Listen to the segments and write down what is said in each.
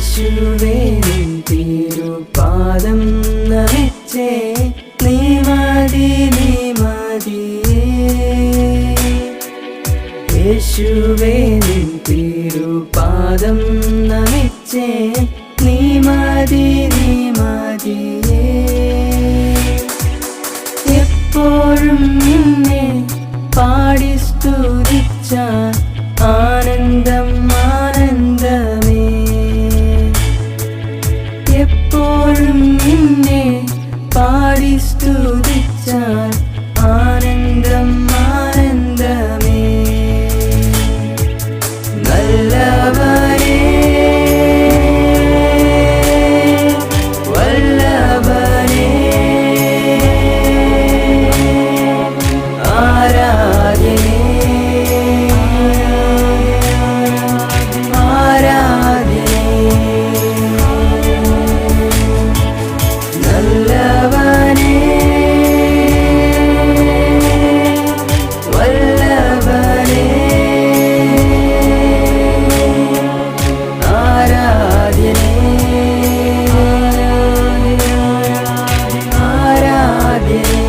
യേശുവേ നിൻ തിരുപാദം നമിച്ചേ നീ മതി നീ മതിയേ യേശുവേ നിൻ തിരുപാദം നമിച്ചേ നീ മതി നീ മതിയേ എപ്പോഴും നിന്നെ പാടി സ്തുതിച്ചാൽ ആനന്ദം ആനന്ദമേ എപ്പോഴും നിന്നെ പാടി സ്തുതിച്ചാൽ ആനന്ദം ആനന്ദമേ നല്ലവനേ വല്ലഭനേ ആരാധ്യനേ നല്ലവനേ വല്ലഭനേ ആരാധ്യനേ ആരാധ്യനേ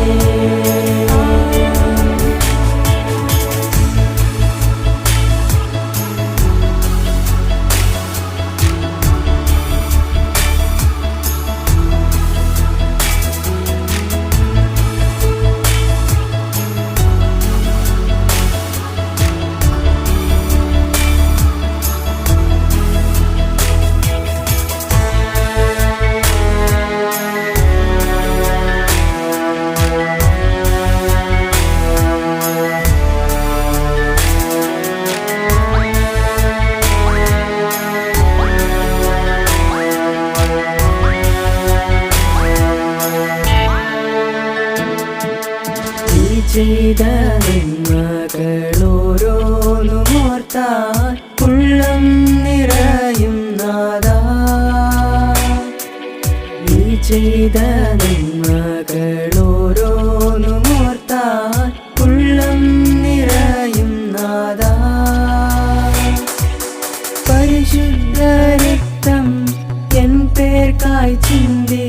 ചെയ്ത നന്മകളോരോന്നുമോർത്താൽ ഉള്ളം നിറയും നാഥാ നീ ചെയ്ത നന്മകളോരോന്നുമോർത്താൽ ഉള്ളം നിറയും നാഥാ പരിശുദ്ധ രക്തം എൻ പേർക്കായി ചിന്തി